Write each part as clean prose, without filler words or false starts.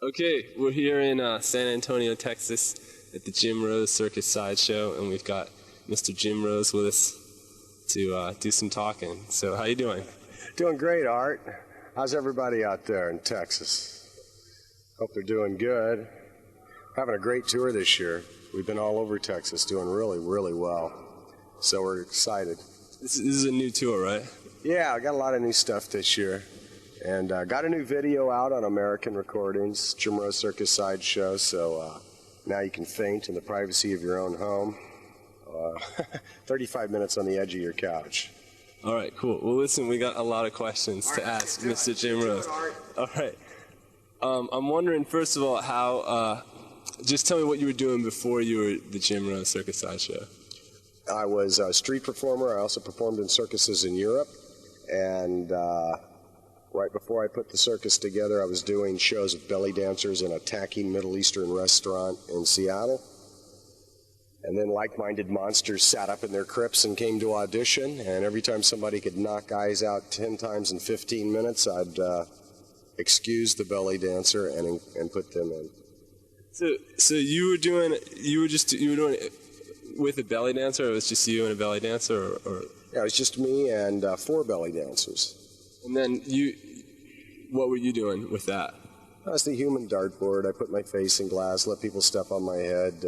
Okay, we're here in San Antonio, Texas, at the Jim Rose Circus Sideshow, and we've got Mr. Jim Rose with us to do some talking. So, how you doing? Doing great, Art. How's everybody out there in Texas? Hope they're doing good. Having a great tour this year. We've been all over Texas, doing really, really well. So we're excited. This is a new tour, right? Yeah, I got a lot of new stuff this year. And got a new video out on American Recordings, Jim Rose Circus Sideshow, so now you can faint in the privacy of your own home. 35 minutes on the edge of your couch. All right, cool. Well, listen, we got a lot of questions to ask Mr. Jim Rose. All right. I'm wondering, first of all, how, just tell me what you were doing before you were the Jim Rose Circus Sideshow. I was a street performer. I also performed in circuses in Europe. And right before I put the circus together, I was doing shows of belly dancers in a tacky Middle Eastern restaurant in Seattle. And then like-minded monsters sat up in their crypts and came to audition. And every time somebody could knock guys out 10 times in 15 minutes, I'd excuse the belly dancer and put them in. So you were doing it with a belly dancer, or it was just you and a belly dancer, or? Yeah, it was just me and 4 belly dancers. And then what were you doing with that? I was the human dartboard. I put my face in glass, let people step on my head,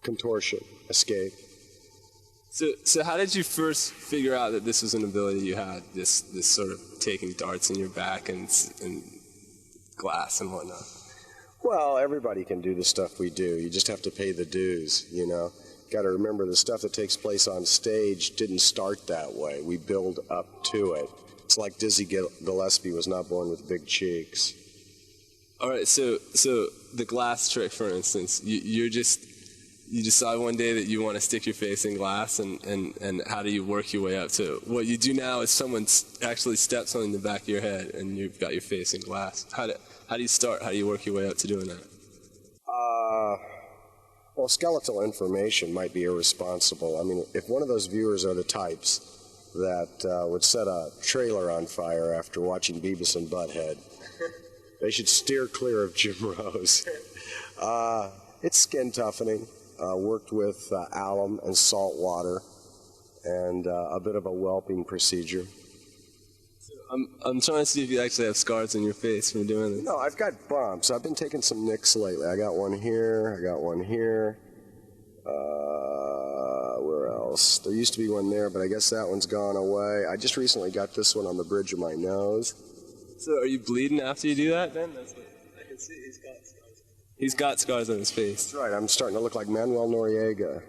contortion, escape. So how did you first figure out that this was an ability you had, this sort of taking darts in your back and glass and whatnot? Well, everybody can do the stuff we do. You just have to pay the dues, you know. Got to remember the stuff that takes place on stage didn't start that way. We build up to it. It's like Dizzy Gillespie was not born with big cheeks. All right, so the glass trick, for instance, you decide one day that you want to stick your face in glass, and how do you work your way up to it? What you do now is someone actually steps on the back of your head, and you've got your face in glass. How do you start? How do you work your way up to doing that? Well, skeletal information might be irresponsible. I mean, if one of those viewers are the types that would set a trailer on fire after watching Beavis and Butthead, they should steer clear of Jim Rose. It's skin toughening. Worked with alum and salt water and a bit of a whelping procedure. I'm trying to see if you actually have scars on your face from doing this. No, I've got bumps. I've been taking some nicks lately. I got one here. I got one here. Where else? There used to be one there, but I guess that one's gone away. I just recently got this one on the bridge of my nose. So are you bleeding after you do that, then? That's what I can see. He's got scars. He's got scars on his face. That's right. I'm starting to look like Manuel Noriega.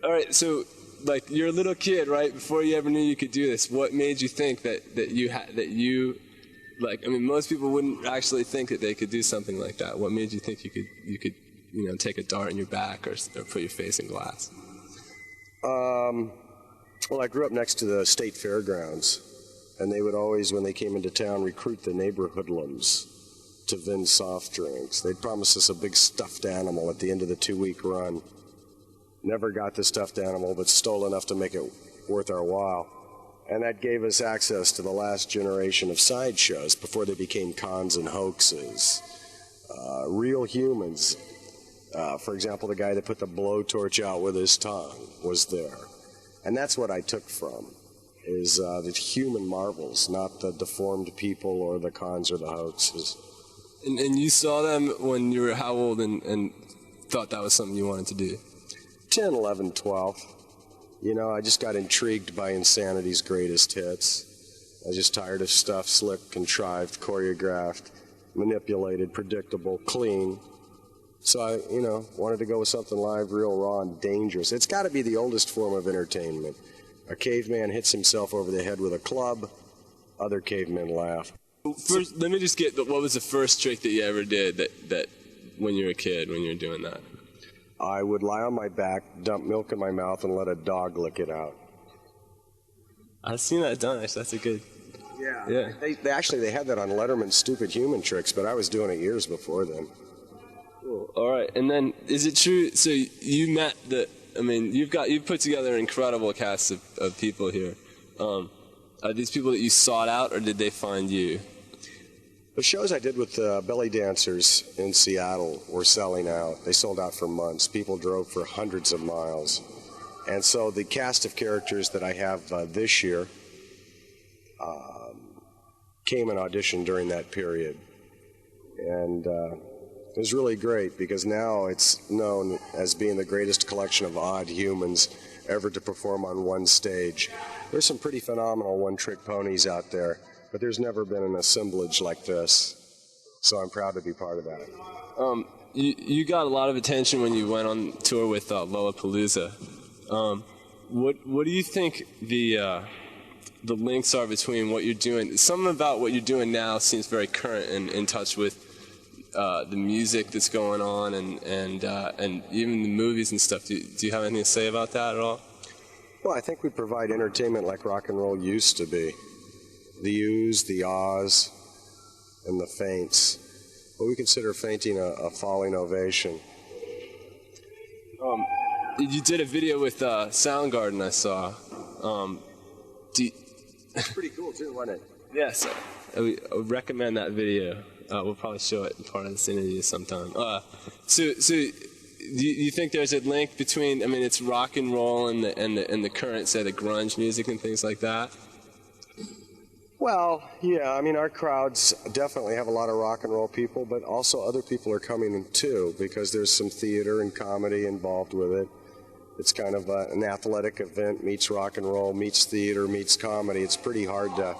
All right, so like you're a little kid, right? Before you ever knew you could do this, what made you think that you like? I mean, most people wouldn't actually think that they could do something like that. What made you think you could take a dart in your back or put your face in glass? Well, I grew up next to the state fairgrounds, and they would always, when they came into town, recruit the neighborhood hoodlums to vend soft drinks. They'd promise us a big stuffed animal at the end of the 2-week run. Never got the stuffed animal, but stole enough to make it worth our while. And that gave us access to the last generation of sideshows before they became cons and hoaxes. Real humans. For example, the guy that put the blowtorch out with his tongue was there. And that's what I took from, is the human marvels, not the deformed people or the cons or the hoaxes. And you saw them when you were how old and thought that was something you wanted to do? 10, 11, 12. You know, I just got intrigued by Insanity's greatest hits. I was just tired of stuff slick, contrived, choreographed, manipulated, predictable, clean. So I, wanted to go with something live, real, raw, and dangerous. It's got to be the oldest form of entertainment. A caveman hits himself over the head with a club. Other cavemen laugh. First, let me just get, what was the first trick that you ever did that when you were a kid, when you were doing that? I would lie on my back, dump milk in my mouth, and let a dog lick it out. I've seen that done, actually. That's a good... Yeah. They had that on Letterman's Stupid Human Tricks, but I was doing it years before then. Cool. All right. And then, is it true, so you met you've put together an incredible cast of people here. Are these people that you sought out, or did they find you? The shows I did with the belly dancers in Seattle were selling out. They sold out for months. People drove for hundreds of miles. And so the cast of characters that I have this year came and auditioned during that period. And it was really great because now it's known as being the greatest collection of odd humans ever to perform on one stage. There's some pretty phenomenal one-trick ponies out there, but there's never been an assemblage like this. So I'm proud to be part of that. You got a lot of attention when you went on tour with Lollapalooza. What do you think the links are between what you're doing? Something about what you're doing now seems very current and in touch with the music that's going on and even the movies and stuff. Do you have anything to say about that at all? Well, I think we provide entertainment like rock and roll used to be. The oohs, the ahs, and the faints. But we consider fainting a falling ovation. You did a video with Soundgarden, I saw. It's pretty cool too, wasn't it? Yes, I would recommend that video. We'll probably show it in part of this interview sometime. So do you think there's a link between? I mean, it's rock and roll and the current, say, the grunge music and things like that. Well, yeah, I mean, our crowds definitely have a lot of rock and roll people, but also other people are coming in too because there's some theater and comedy involved with it. It's kind of an athletic event meets rock and roll, meets theater, meets comedy. It's pretty hard to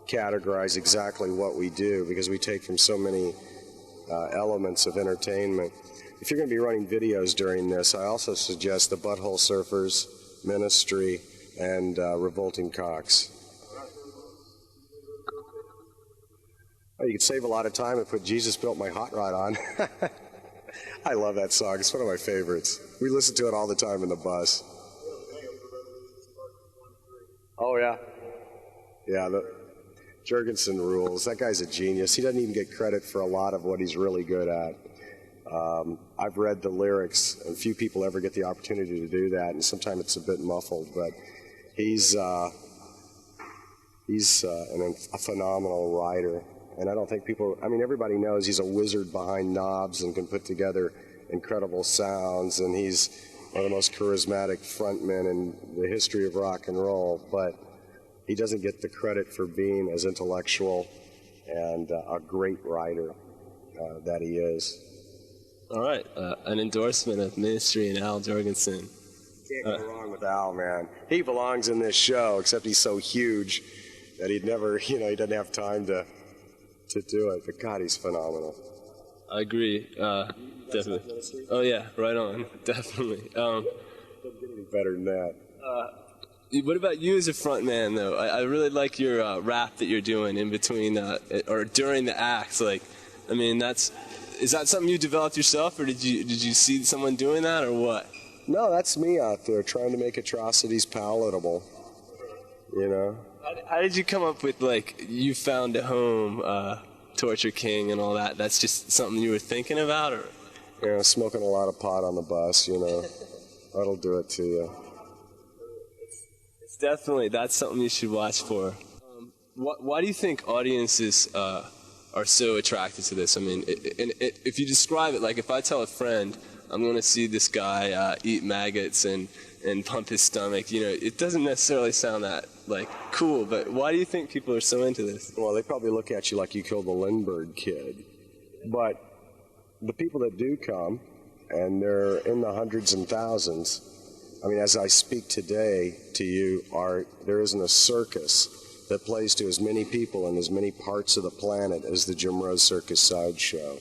categorize exactly what we do because we take from so many elements of entertainment. If you're going to be running videos during this, I also suggest the Butthole Surfers, Ministry, and Revolting Cocks. Oh, you could save a lot of time and put Jesus Built My Hot Rod on. I love that song. It's one of my favorites. We listen to it all the time in the bus. Oh, yeah. Yeah, Jurgensen rules. That guy's a genius. He doesn't even get credit for a lot of what he's really good at. I've read the lyrics, and few people ever get the opportunity to do that, and sometimes it's a bit muffled, but he's a phenomenal writer. And I don't think everybody knows he's a wizard behind knobs and can put together incredible sounds, and he's one of the most charismatic frontmen in the history of rock and roll, but he doesn't get the credit for being as intellectual and a great writer that he is. All right, an endorsement of Ministry and Al Jurgensen. Can't go wrong with Al, man. He belongs in this show, except he's so huge that he'd never, he doesn't have time to do it. But God, he's phenomenal. I agree, definitely. Oh yeah, right on, definitely. Doesn't get any better than that. What about you as a front man, though? I really like your rap that you're doing in between or during the acts. Like, I mean, is that something you developed yourself, or did you see someone doing that, or what? No, that's me out there trying to make atrocities palatable. How did you come up with, like, You Found a Home, Torture King, and all that? That's just something you were thinking about, or? Smoking a lot of pot on the bus, That'll do it to you. It's definitely, that's something you should watch for. Why do you think audiences are so attracted to this? I mean, if you describe it, like if I tell a friend I'm going to see this guy eat maggots and pump his stomach, it doesn't necessarily sound that, like, cool, but why do you think people are so into this? Well, they probably look at you like you killed the Lindbergh kid. But the people that do come, and they're in the hundreds and thousands, I mean, as I speak today to you, there isn't a circus that plays to as many people in as many parts of the planet as the Jim Rose Circus Sideshow.